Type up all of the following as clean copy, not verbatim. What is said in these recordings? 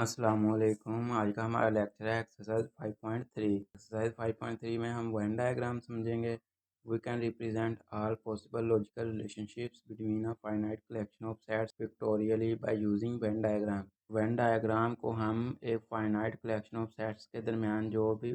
अस्सलामुअलैकुम। आज का हमारा लेक्चर है एक्सरसाइज 5.3। एक्सरसाइज 5.3 में हम वेन डायग्राम समझेंगे। We can represent all possible logical relationships between a finite collection of sets pictorially by using Venn diagram. Venn diagram को हम एक फाइनाइट कलेक्शन ऑफ सेट्स के दरमियान जो भी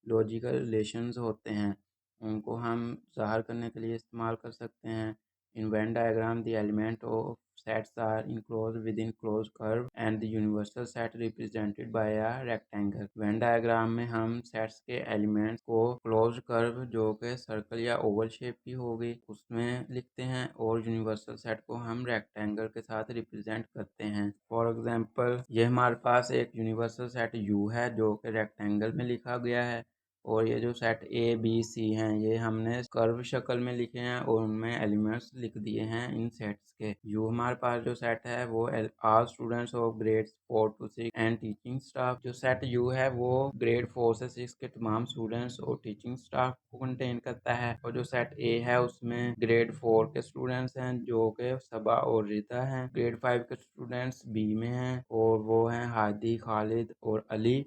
लॉजिकल रिलेशंस होते हैं उनको हम ज़ाहिर करने के लिए इस्तेमाल कर सकते हैं। In Venn diagram, the element of sets are enclosed within closed curve and the universal set represented by a rectangle. Venn diagram में हम sets के elements को closed curve जो कि सर्कल या ओवल शेप की होगी उसमें लिखते हैं और यूनिवर्सल सेट को हम रेक्टेंगल के साथ रिप्रेजेंट करते हैं। फॉर एग्जांपल ये हमारे पास एक यूनिवर्सल सेट U है जो कि रेक्टेंगल में लिखा गया है और ये जो सेट ए बी सी हैं ये हमने कर्व शक्ल में लिखे हैं और उनमें एलिमेंट्स लिख दिए हैं इन सेट्स के। यू हमारे पास जो सेट है वो all students of grade 4 to 6 and teaching staff. जो सेट यू है वो ग्रेड 4 से 6 के तमाम स्टूडेंट्स और टीचिंग स्टाफ को कंटेन करता है। और जो सेट ए है उसमें ग्रेड 4 के स्टूडेंट्स हैं जो कि सबा और रिता हैं। ग्रेड 5 के स्टूडेंट्स बी में हैं और वो हैं हादी, खालिद और अली।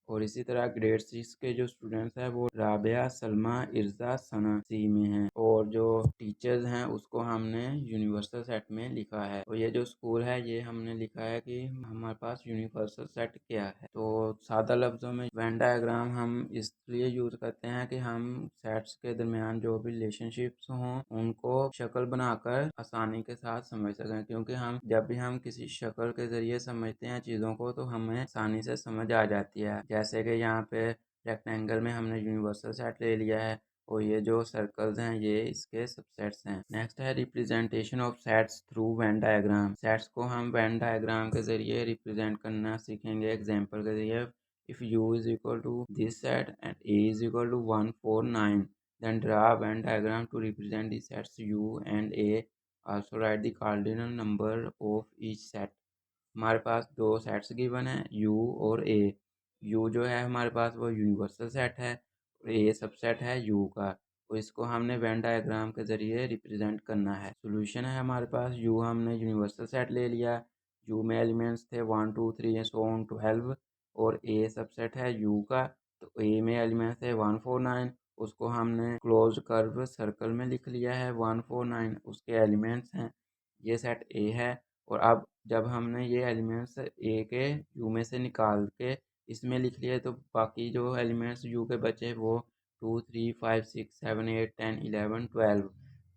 और इसी तरह ग्रेड 6 के जो स्टूडेंट्स हैं वो राबिया, सलमा, इर्जा, सना सी में हैं। और जो टीचर्स हैं उसको हमने यूनिवर्सल सेट में लिखा है। और ये जो स्कूल है ये हमने लिखा है कि हमारे पास यूनिवर्सल सेट क्या है। तो सादा लफ्जों में वेन डायग्राम हम इसलिए यूज करते हैं कि हम सेट्स के दरमियान जो भी रिलेशनशिप्स हों उनको शक्ल बनाकर आसानी के साथ समझ सकें, क्योंकि हम जब भी हम किसी शक्ल के जरिए समझते हैं चीज़ों को तो हमें आसानी से समझ आ जाती है। जैसे कि यहाँ पे रेक्टेंगल में हमने यूनिवर्सल सेट ले लिया है और ये जो सर्कल्स हैं ये इसके सबसेट्स हैं। नेक्स्ट है representation of sets through Venn diagram. Sets को हम वेन डायग्राम के जरिए रिप्रेजेंट करना सीखेंगे एग्जांपल के जरिए। If u is equal to this set and a is equal to 1 4 9, then draw a Venn diagram to represent the sets u and a. Also write the cardinal number of each set. हमारे पास दो sets given है u और a। u जो है हमारे पास वो universal set है और a सबसेट है u का। तो इसको हमने वेन डायग्राम के जरिए रिप्रेजेंट करना है। सॉल्यूशन है हमारे पास u हमने यूनिवर्सल सेट ले लिया। u में एलिमेंट्स थे 1 2 3 सो ऑन 12 और a सबसेट है u का। तो a में एलिमेंट्स थे 1 4 9, उसको हमने क्लोज कर्व सर्कल में लिख लिया है 1 4 9 उसके एलिमेंट्स हैं। ये सेट a है और अब जब हमने ये एलिमेंट्स ए के यू में से निकाल के इसमें लिख लिए तो बाकी जो एलिमेंट्स यू के बचे वो 2 3 5 6 7 8 10 11 12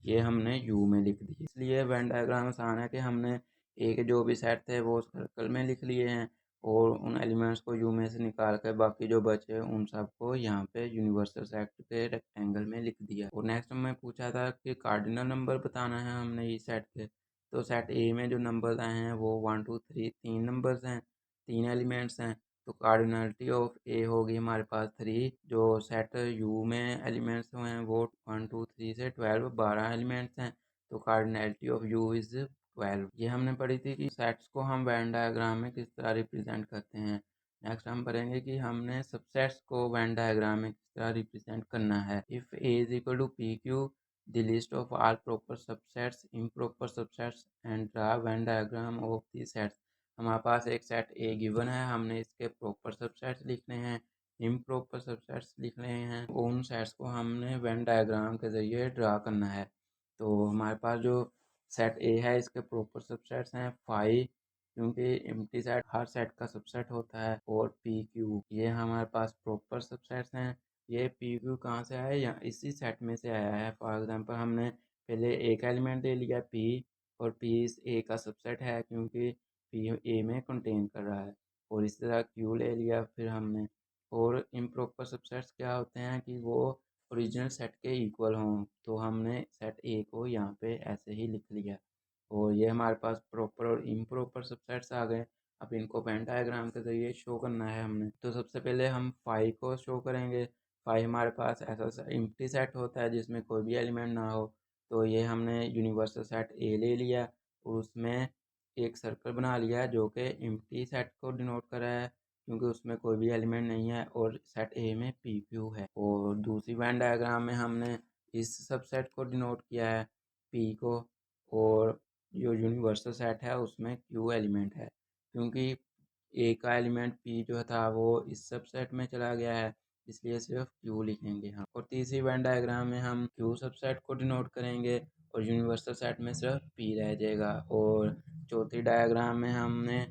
ये हमने यू में लिख दिए। इसलिए वेन डायग्राम आसान है कि हमने ए के जो भी सेट थे वो सर्कल में लिख लिए हैं और उन एलिमेंट्स को यू में से निकाल कर बाकी जो बचे उन सबको यहाँ पे यूनिवर्सल सेट के रेक्टेंगल में लिख दिया। और नेक्स्ट में पूछा था कि कार्डिनल नंबर बताना है हमने इस सेट के। तो सेट ए में जो नंबर्स आए हैं वो 1 2 3 तीन नंबर्स हैं, तीन एलिमेंट्स हैं। तो कार्डिनलिटी ऑफ ए होगी हमारे पास 3। जो सेट यू में एलिमेंट्स हुए हैं वो 1 2 3 से 12 एलिमेंट्स हैं। तो कार्डिनलिटी ऑफ यू इज़ 12। ये हमने पढ़ी थी कि सेट्स को हम वेन डायग्राम में किस तरह रिप्रेजेंट करते हैं। नेक्स्ट हम पढ़ेंगे कि हमने सबसेट्स को वेन डायग्राम में किस तरह रिप्रेजेंट करना है। If A is equal to P Q, the list of all proper subsets, improper subsets and draw Venn diagram of the sets। हमारे पास एक सेट ए गिवन है, हमने इसके प्रॉपर सबसेट्स लिखने हैं, इम्प्रॉपर सबसेट्स लिखने हैं। उन सेट्स को हमने वेन डायग्राम के ज़रिए ड्रा करना है। तो हमारे पास जो सेट ए है इसके प्रॉपर सबसेट्स हैं 5, क्योंकि एम्प्टी सेट हर सेट का सबसेट होता है। और पी क्यू ये हमारे पास प्रॉपर सबसेट्स हैं। ये पी क्यू कहाँ से आया, या इसी सेट में से आया है। फॉर एग्जांपल हमने पहले एक एलिमेंट ले लिया पी और पी इस ए का सबसेट है क्योंकि पी ए में कंटेन कर रहा है। और इसी तरह क्यू ले लिया फिर हमने। और इम्प्रॉपर सबसेट्स क्या होते हैं कि वो ओरिजिनल सेट के इक्वल हों, तो हमने सेट ए को यहाँ पे ऐसे ही लिख लिया। और ये हमारे पास प्रॉपर और इम्प्रॉपर सबसेट्स आ गए। अब इनको वेन डायग्राम के ज़रिए शो करना है हमने। तो सबसे पहले हम 5 को शो करेंगे। 5 हमारे पास ऐसा एम्प्टी सेट होता है जिसमें कोई भी एलिमेंट ना हो। तो ये हमने यूनिवर्सल सेट ए ले लिया और उसमें एक सर्कल बना लिया जो कि एम्प्टी सेट को डिनोट कर रहा है क्योंकि उसमें कोई भी एलिमेंट नहीं है और सेट ए में पी क्यू है। और दूसरी वेन डायग्राम में हमने इस सबसेट को डिनोट किया है पी को, और जो यूनिवर्सल सेट है उसमें क्यू एलिमेंट है क्योंकि ए का एलिमेंट पी जो था वो इस सबसेट में चला गया है, इसलिए सिर्फ क्यू लिखेंगे हम। और तीसरी वेन डायग्राम में हम क्यू सबसेट को डिनोट करेंगे और यूनिवर्सल सेट में सिर्फ पी रह जाएगा। और चौथी डायग्राम में हमने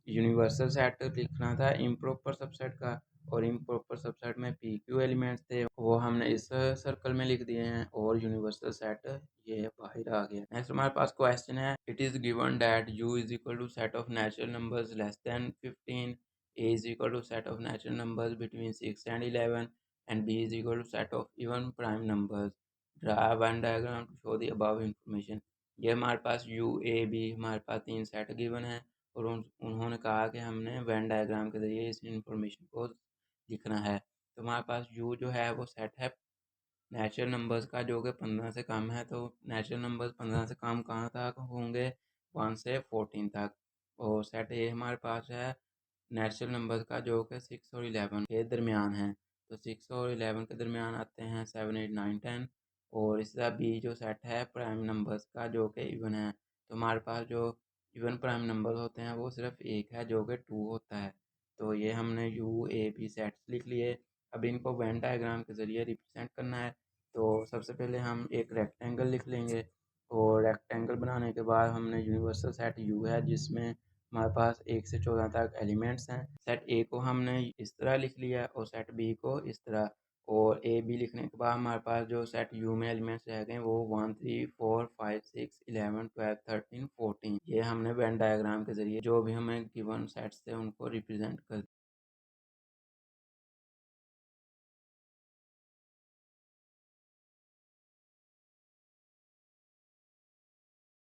यूनिवर्सल सेट लिखना था इम्प्रॉपर सबसेट का, और इम्प्रॉपर सबसेट में पी क्यू एलिमेंट्स थे वो हमने इस सर्कल में लिख दिए हैं, और यूनिवर्सल सेट ये बाहर आ गया। नेक्स्ट हमारे पास क्वेश्चन है, it is given that u is equal to set of natural numbers less than 15, a is equal to set of natural numbers between 6 and 11, and b is equal to set of even prime numbers. Draw a Venn diagram to show the above information. ये हमारे पास u a b हमारे पास तीन set given है, और उन्होंने कहा कि हमने वेन डायग्राम के जरिए इस इंफॉर्मेशन को लिखना है। तो हमारे पास u जो है वो सेट है नेचुरल नंबर्स का जो कि 15 से कम है। तो नेचुरल नंबर्स 15 से कम कहाँ तक होंगे, 1 से 14 तक। और सेट ए हमारे पास है नेचुरल नंबर्स का जो कि 6 और 11 के दरमियान है। तो 6 और 11 के दरमियान आते हैं 7 8 9 10। और इसी तरह बी जो सेट है प्राइम नंबर्स का जो कि इवन है। तो हमारे पास जो इवन प्राइम नंबर्स होते हैं वो सिर्फ एक है जो कि 2 होता है। तो ये हमने यू ए बी सेट्स लिख लिए। अब इनको वेन डायग्राम के ज़रिए रिप्रेजेंट करना है। तो सबसे पहले हम एक रेक्टेंगल लिख लेंगे, और रेक्टेंगल बनाने के बाद हमने यूनिवर्सल सेट यू है जिसमें हमारे पास 1 से 14 तक एलिमेंट्स हैं। सेट ए को हमने इस तरह लिख लिया और सेट बी को इस तरह। और ए बी लिखने के बाद हमारे पास जो सेट यू में एलिमेंट्स रह गए वो 1 3 4 5 6 11 12 13 14। ये हमने वेन डायग्राम के ज़रिए जो भी हमें गिवन सेट्स थे उनको रिप्रेजेंट कर